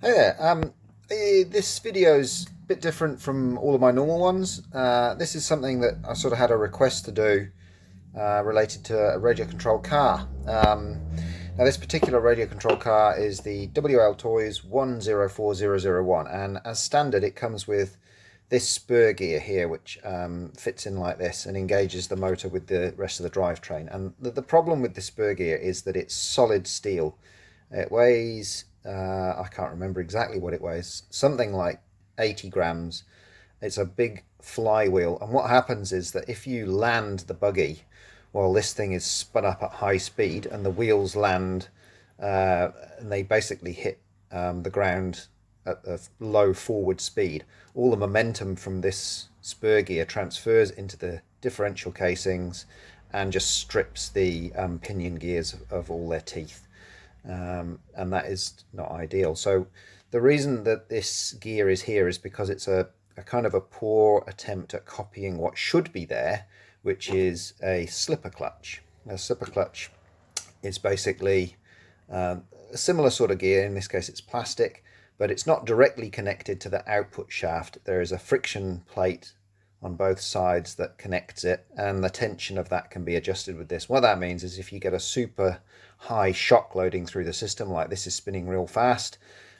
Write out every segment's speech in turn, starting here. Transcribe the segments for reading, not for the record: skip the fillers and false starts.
Hey there. This video's a bit different from all of my normal ones. This is something that I sort of had a request to do related to a radio controlled car. Now, this particular radio controlled car is the WLToys 104001, and as standard, it comes with this spur gear here, which fits in like this and engages the motor with the rest of the drivetrain. And the problem with the spur gear is that it's solid steel. It weighs, I can't remember exactly what it weighs, something like 80 grams. It's a big flywheel, and what happens is that if you land the buggy while this thing is spun up at high speed and the wheels land and they basically hit the ground at a low forward speed, all the momentum from this spur gear transfers into the differential casings and just strips the pinion gears of all their teeth. And that is not ideal. So the reason that this gear is here is because it's a kind of a poor attempt at copying what should be there, which is a slipper clutch. A slipper clutch is basically a similar sort of gear. In this case it's plastic, but it's not directly connected to the output shaft. There is a friction plate on both sides that connects it, and the tension of that can be adjusted with this. What that means is if you get a super high shock loading through the system, like this is spinning real fast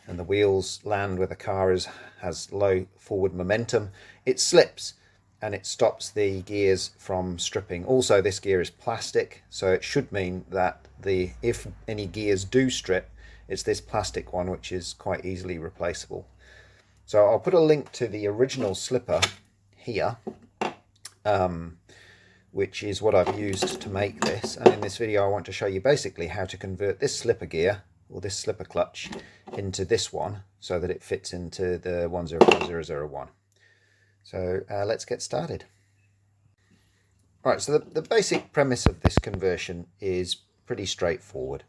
and the wheels land where the car has low forward momentum, it slips and it stops the gears from stripping. Also, this gear is plastic, so it should mean that if any gears do strip, it's this plastic one, which is quite easily replaceable. So I'll put a link to the original slipper here, which is what I've used to make this. And in this video I want to show you basically how to convert this slipper gear, or this slipper clutch, into this one so that it fits into the 104001. So let's get started. Alright, so the basic premise of this conversion is pretty straightforward.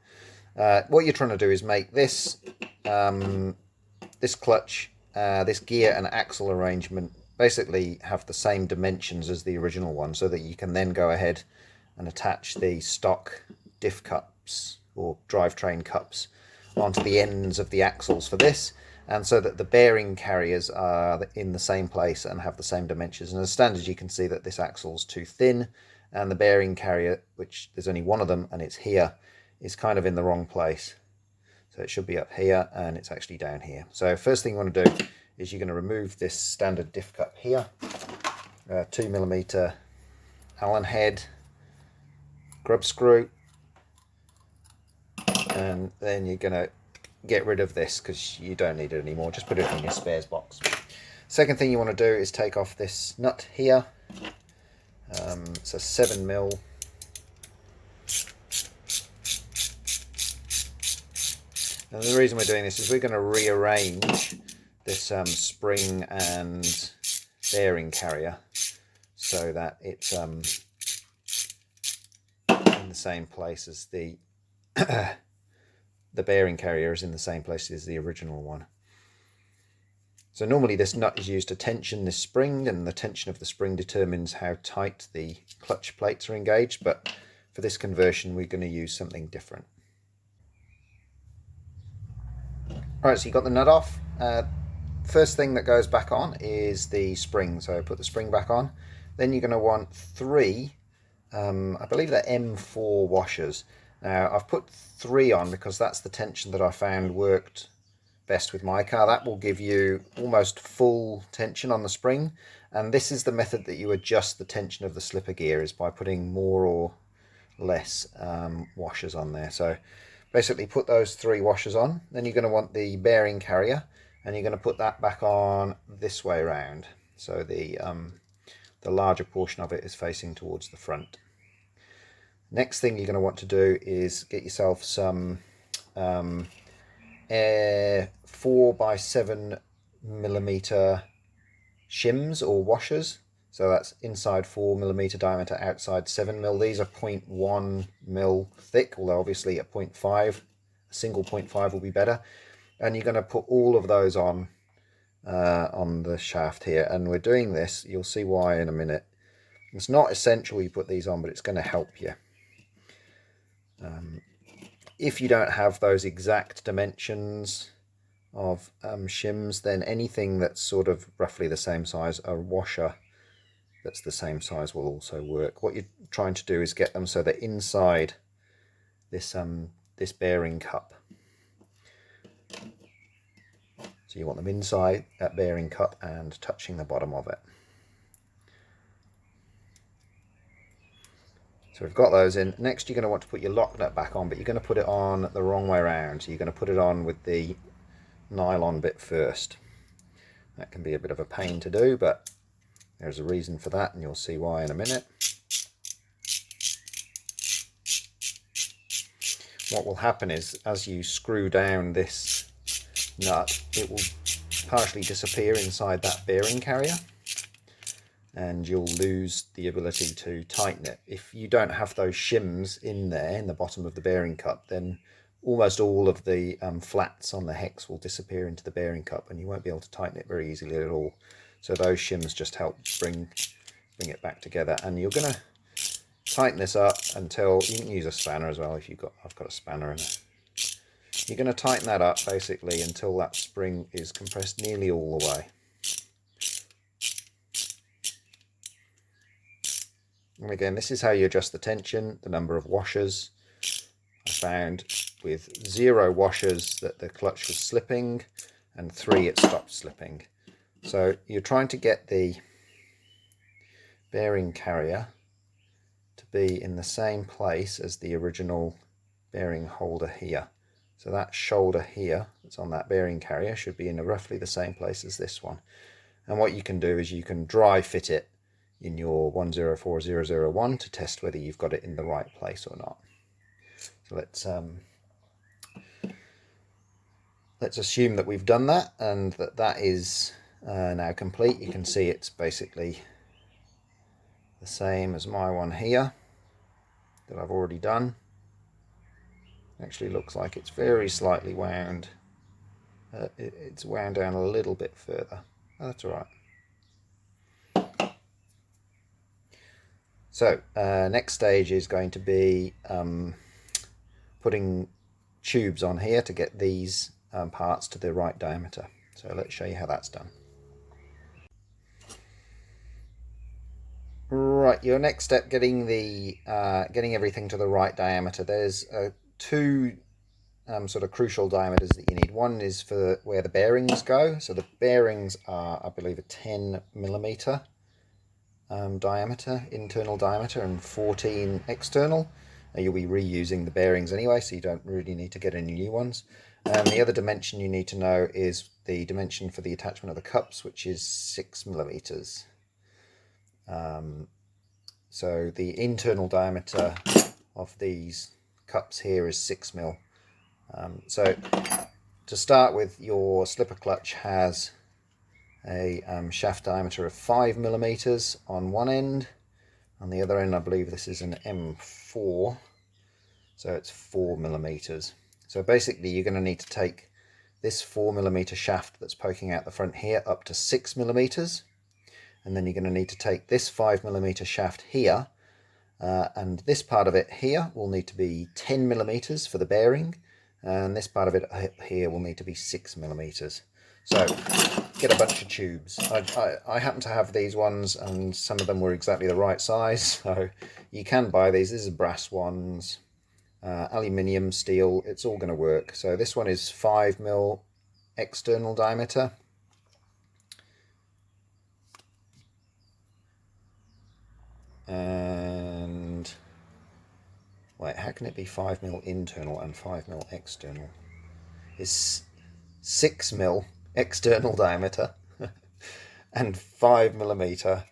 What you're trying to do is make this this clutch, this gear and axle arrangement basically have the same dimensions as the original one, so that you can then go ahead and attach the stock diff cups or drivetrain cups onto the ends of the axles for this, and so that the bearing carriers are in the same place and have the same dimensions. And as standard, you can see that this axle's too thin, and the bearing carrier, which there's only one of them and it's here, is kind of in the wrong place. So it should be up here and it's actually down here. So first thing you want to do is you're going to remove this standard diff cup here, 2mm Allen head, grub screw, and then you're going to get rid of this because you don't need it anymore. Just put it in your spares box. Second thing you want to do is take off this nut here. It's a 7mm. And the reason we're doing this is we're going to rearrange this spring and bearing carrier so that it's in the same place as the the bearing carrier is in the same place as the original one. So normally this nut is used to tension this spring, and the tension of the spring determines how tight the clutch plates are engaged, but for this conversion we're going to use something different. Alright, so you got the nut off. First thing that goes back on is the spring, so put the spring back on. Then you're going to want 3, I believe they're M4 washers. Now I've put 3 on because that's the tension that I found worked best with my car. That will give you almost full tension on the spring, and this is the method that you adjust the tension of the slipper gear, is by putting more or less washers on there. So basically put those 3 washers on. Then you're going to want the bearing carrier, and you're going to put that back on this way around, so the larger portion of it is facing towards the front. Next thing you're going to want to do is get yourself some 4x7mm shims or washers. So that's inside 4mm diameter, outside 7mm. These are 0.1mm thick, although obviously at 0.5, a single 0.5 will be better. And you're going to put all of those on the shaft here. And we're doing this, you'll see why in a minute. It's not essential you put these on, but it's going to help you. If you don't have those exact dimensions, of shims, then anything that's sort of roughly the same size, a washer that's the same size will also work. What you're trying to do is get them so they're inside this this bearing cup. So you want them inside that bearing cup and touching the bottom of it. So we've got those in. Next you're going to want to put your lock nut back on, but you're going to put it on the wrong way around. So you're going to put it on with the nylon bit first. That can be a bit of a pain to do, but there's a reason for that, and you'll see why in a minute. What will happen is, as you screw down this nut, it will partially disappear inside that bearing carrier, and you'll lose the ability to tighten it. If you don't have those shims in there in the bottom of the bearing cup, then almost all of the flats on the hex will disappear into the bearing cup, and you won't be able to tighten it very easily at all. So those shims just help bring it back together. And you're going to tighten this up until, you can use a spanner as well if you've got, I've got a spanner in it. You're going to tighten that up basically until that spring is compressed nearly all the way. And again, this is how you adjust the tension, the number of washers. I found with 0 washers that the clutch was slipping, and 3 it stopped slipping. So you're trying to get the bearing carrier to be in the same place as the original bearing holder here. So that shoulder here that's on that bearing carrier should be in roughly the same place as this one. And what you can do is you can dry fit it in your 104001 to test whether you've got it in the right place or not. So let's assume that we've done that, and that is now complete. You can see it's basically the same as my one here that I've already done. Actually looks like it's very slightly wound. It's wound down a little bit further. Oh, that's all right. So next stage is going to be putting tubes on here to get these parts to the right diameter. So let's show you how that's done. Right, your next step, getting everything to the right diameter. There's 2 sort of crucial diameters that you need. One is for where the bearings go. So the bearings are, I believe, a 10mm diameter, internal diameter, and 14 external. You'll be reusing the bearings anyway, so you don't really need to get any new ones. The other dimension you need to know is the dimension for the attachment of the cups, which is 6mm. So the internal diameter of these cups here is 6mm. So to start with, your slipper clutch has a shaft diameter of 5mm on one end. On the other end, I believe this is an M4, so it's 4mm. So basically you're going to need to take this 4mm shaft that's poking out the front here up to 6mm, and then you're going to need to take this 5mm shaft here, and this part of it here will need to be 10mm for the bearing, and this part of it here will need to be 6mm. So get a bunch of tubes. I happen to have these ones, and some of them were exactly the right size, so you can buy these. These are brass ones, aluminium, steel, it's all going to work. So this one is 5mm external diameter. And wait, how can it be 5mm internal and 5mm external? It's 6mm external diameter and 5mm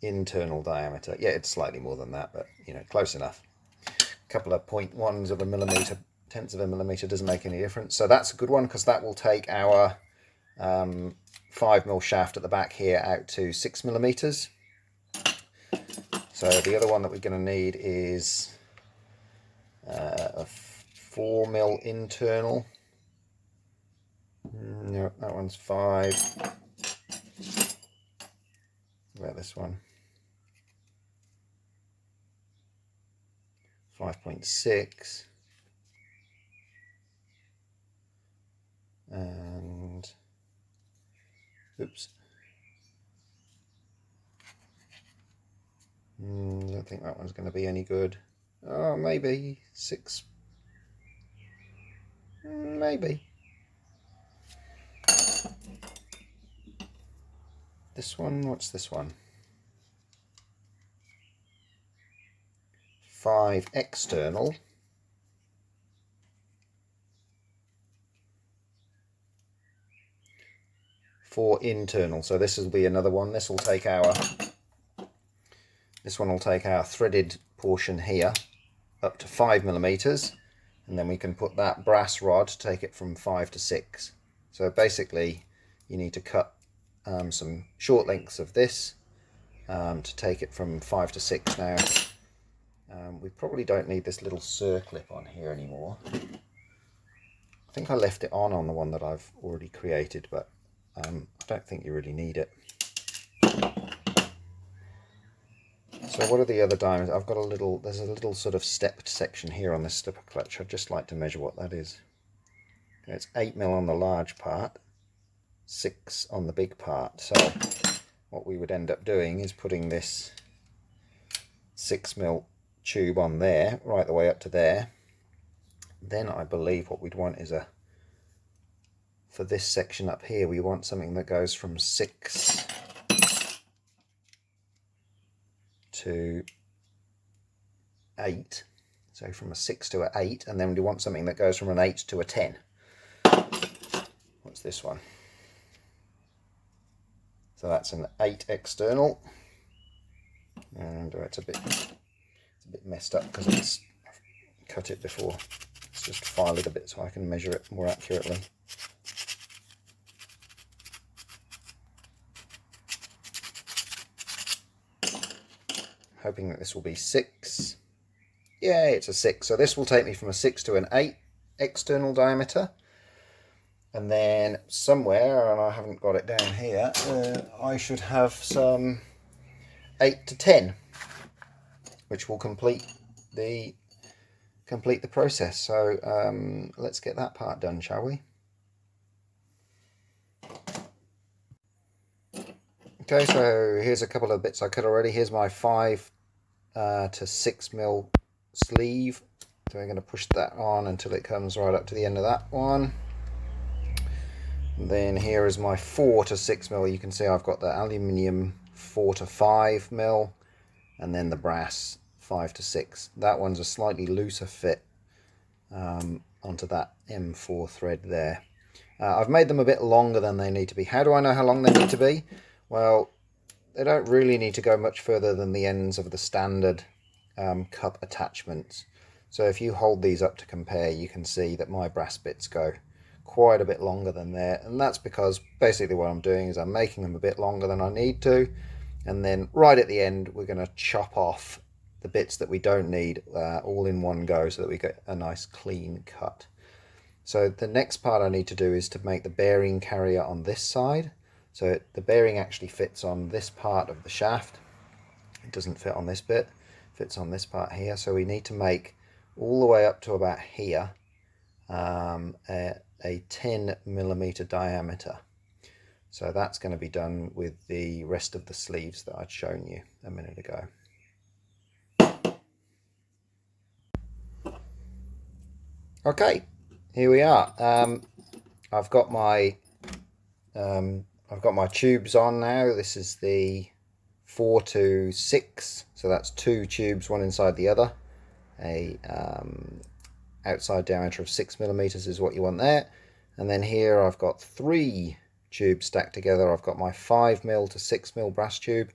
internal diameter. Yeah, it's slightly more than that, but you know, close enough. A couple of 0.1s of a millimeter, tenths of a millimeter doesn't make any difference. So that's a good one, because that will take our 5mm shaft at the back here out to 6mm. So the other one that we're going to need is a 4mm internal. No, that one's 5. What about this one? 5.6. Oops. I don't think that one's going to be any good. Oh, maybe 6. Maybe. This one, what's this one? 5 external. 4 internal. So this will be another one. This one will take our threaded portion here up to 5mm, and then we can put that brass rod, take it from 5 to 6. So basically you need to cut some short lengths of this to take it from 5 to 6 now. We probably don't need this little circlip on here anymore. I think I left it on the one that I've already created, but I don't think you really need it. So what are the other diamonds? I've got there's a little sort of stepped section here on this slipper clutch. I'd just like to measure what that is. Okay, it's 8mm on the large part, 6 on the big part. So what we would end up doing is putting this 6mm tube on there, right the way up to there. Then I believe what we'd want is for this section up here, we want something that goes from 6 to 8. So from a 6 to an 8, and then we want something that goes from an 8 to a 10. What's this one? So that's an 8 external, and it's a bit messed up because I've cut it before. Let's just file it a bit so I can measure it more accurately. Hoping that this will be 6. Yeah, it's a 6. So this will take me from a 6 to an 8 external diameter. And then somewhere, and I haven't got it down here, I should have some 8 to 10, which will complete the process. So let's get that part done, shall we? Okay, so here's a couple of bits I cut already. Here's my 5 to 6mm sleeve. So we're going to push that on until it comes right up to the end of that one. And then here is my 4 to 6mm. You can see I've got the aluminium 4 to 5mm, and then the brass 5 to 6. That one's a slightly looser fit onto that M4 thread there. I've made them a bit longer than they need to be. How do I know how long they need to be? Well, they don't really need to go much further than the ends of the standard cup attachments. So if you hold these up to compare, you can see that my brass bits go quite a bit longer than there, and that's because basically what I'm doing is I'm making them a bit longer than I need to, and then right at the end we're going to chop off the bits that we don't need all in one go so that we get a nice clean cut. So the next part I need to do is to make the bearing carrier on this side. So the bearing actually fits on this part of the shaft. It doesn't fit on this bit, it fits on this part here. So we need to make all the way up to about here a 10mm diameter. So that's going to be done with the rest of the sleeves that I'd shown you a minute ago. Okay, here we are. I've got my tubes on now. This is the 4 to 6, so that's 2 tubes, one inside the other. A outside diameter of 6mm is what you want there. And then here I've got 3 tubes stacked together. I've got my 5mm to 6mm brass tube,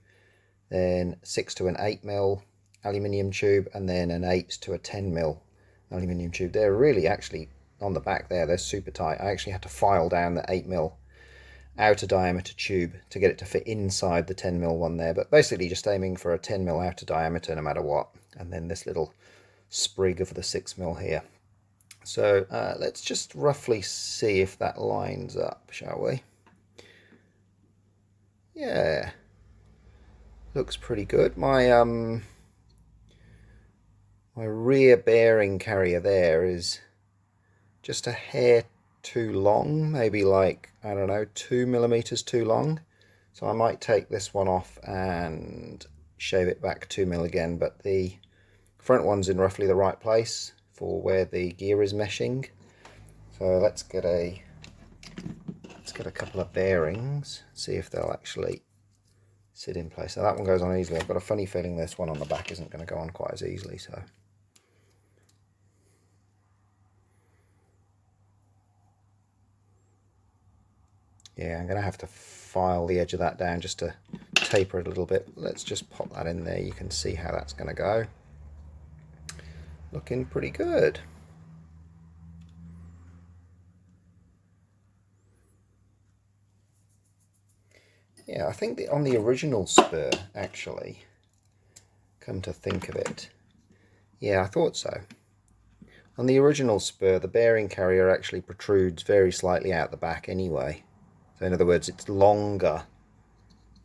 then 6 to an 8mm aluminium tube, and then an 8 to a 10mm aluminium tube. They're really actually on the back there, they're super tight. I actually had to file down the 8mm outer diameter tube to get it to fit inside the 10mm one there, but basically just aiming for a 10mm outer diameter no matter what, and then this little sprig of the 6mm here. So let's just roughly see if that lines up, shall we? Yeah, looks pretty good. My my rear bearing carrier there is just a hair too long, maybe like, I don't know, 2mm too long. So I might take this one off and shave it back 2mm again, but the front one's in roughly the right place for where the gear is meshing. So let's get a couple of bearings, see if they'll actually sit in place. So that one goes on easily. I've got a funny feeling this one on the back isn't going to go on quite as easily. So yeah, I'm going to have to file the edge of that down just to taper it a little bit. Let's just pop that in there. You can see how that's going to go. Looking pretty good. Yeah, I think on the original spur, actually, come to think of it, yeah, I thought so. On the original spur, the bearing carrier actually protrudes very slightly out the back anyway. So in other words, it's longer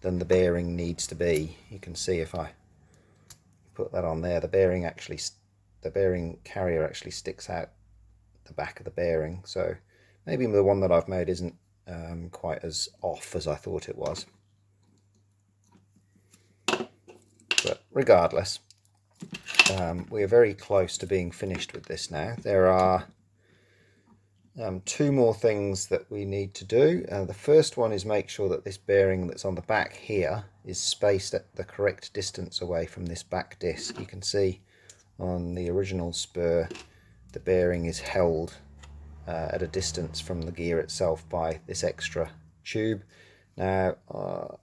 than the bearing needs to be. You can see if I put that on there, the bearing carrier actually sticks out the back of the bearing. So maybe the one that I've made isn't quite as off as I thought it was. But regardless, we are very close to being finished with this now. There are two more things that we need to do. The first one is make sure that this bearing that's on the back here is spaced at the correct distance away from this back disc. You can see on the original spur the bearing is held at a distance from the gear itself by this extra tube. Now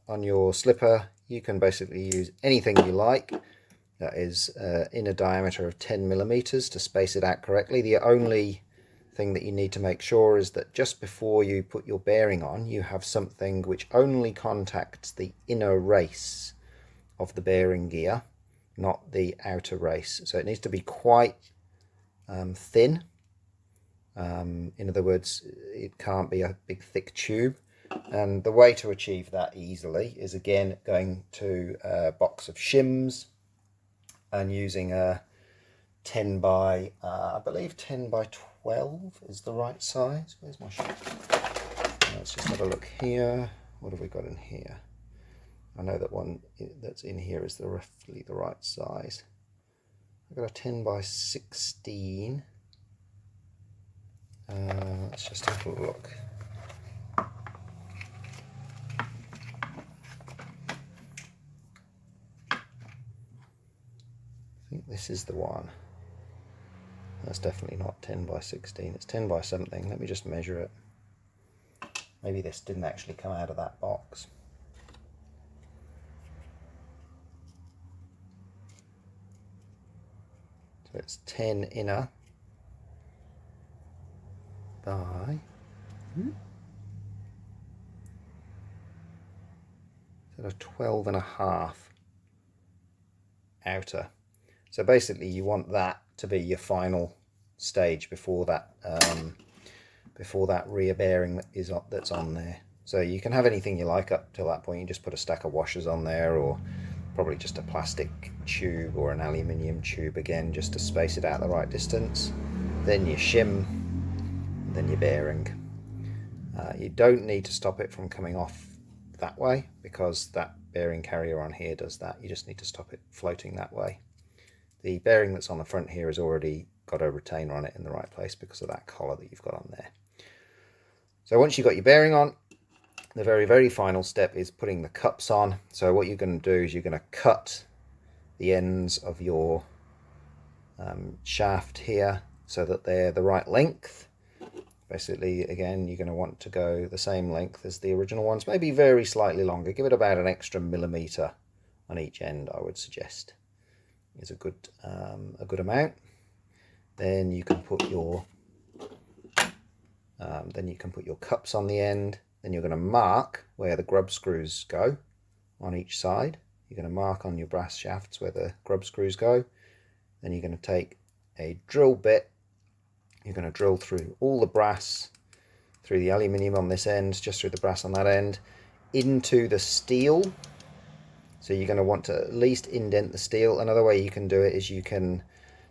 on your slipper you can basically use anything you like that is in a diameter of 10mm to space it out correctly. The only thing that you need to make sure is that just before you put your bearing on, you have something which only contacts the inner race of the bearing gear, not the outer race. So it needs to be quite thin. In other words, it can't be a big thick tube. And the way to achieve that easily is again going to a box of shims and using a 10 by I believe 10 by 12 is the right size. Where's my shim? Let's just have a look here. What have we got in here? I know that one that's in here is roughly the right size. I've got a 10 by 16. Let's just have a look. I think this is the one. That's definitely not 10 by 16. It's 10 by something. Let me just measure it. Maybe this didn't actually come out of that box. So it's 10 inner by 12.5 outer. So basically you want that to be your final stage before that rear bearing that's on there. So you can have anything you like up till that point. You just put a stack of washers on there, or probably just a plastic tube or an aluminium tube again, just to space it out the right distance. Then your shim, then your bearing. You don't need to stop it from coming off that way, because that bearing carrier on here does that. You just need to stop it floating that way. The bearing that's on the front here has already got a retainer on it in the right place because of that collar that you've got on there. So once you've got your bearing on, the very, very final step is putting the cups on. So what you're going to do is you're going to cut the ends of your shaft here so that they're the right length. Basically, again, you're going to want to go the same length as the original ones, maybe very slightly longer. Give it about an extra millimetre on each end, I would suggest. Is a good amount. Then you can put your cups on the end. Then you're going to mark where the grub screws go on each side. You're going to mark on your brass shafts where the grub screws go. Then you're going to take a drill bit. You're going to drill through all the brass, through the aluminium on this end, just through the brass on that end, into the steel. So you're going to want to at least indent the steel. Another way you can do it is you can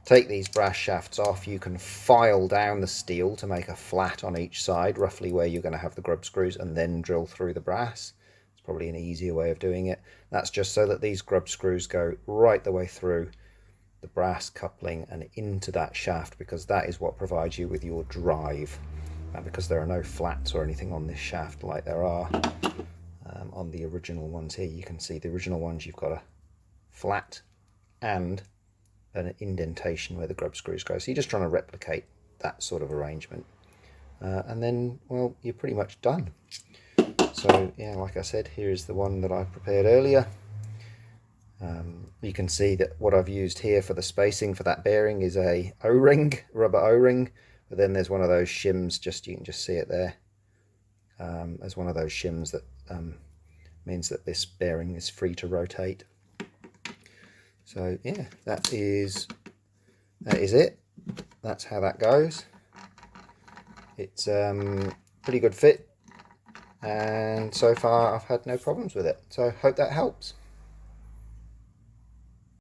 take these brass shafts off, you can file down the steel to make a flat on each side, roughly where you're going to have the grub screws, and then drill through the brass. It's probably an easier way of doing it. That's just so that these grub screws go right the way through the brass coupling and into that shaft, because that is what provides you with your drive. And because there are no flats or anything on this shaft like there are on the original ones here, you can see the original ones you've got a flat and an indentation where the grub screws go. So you're just trying to replicate that sort of arrangement. And then, well, you're pretty much done. So yeah, like I said, here is the one that I prepared earlier. You can see that what I've used here for the spacing for that bearing is a O-ring, rubber O-ring, but then there's one of those shims, you can just see it there. There's one of those shims that means that this bearing is free to rotate. So yeah, that is it. That's how that goes. It's pretty good fit, and so far I've had no problems with it. So I hope that helps.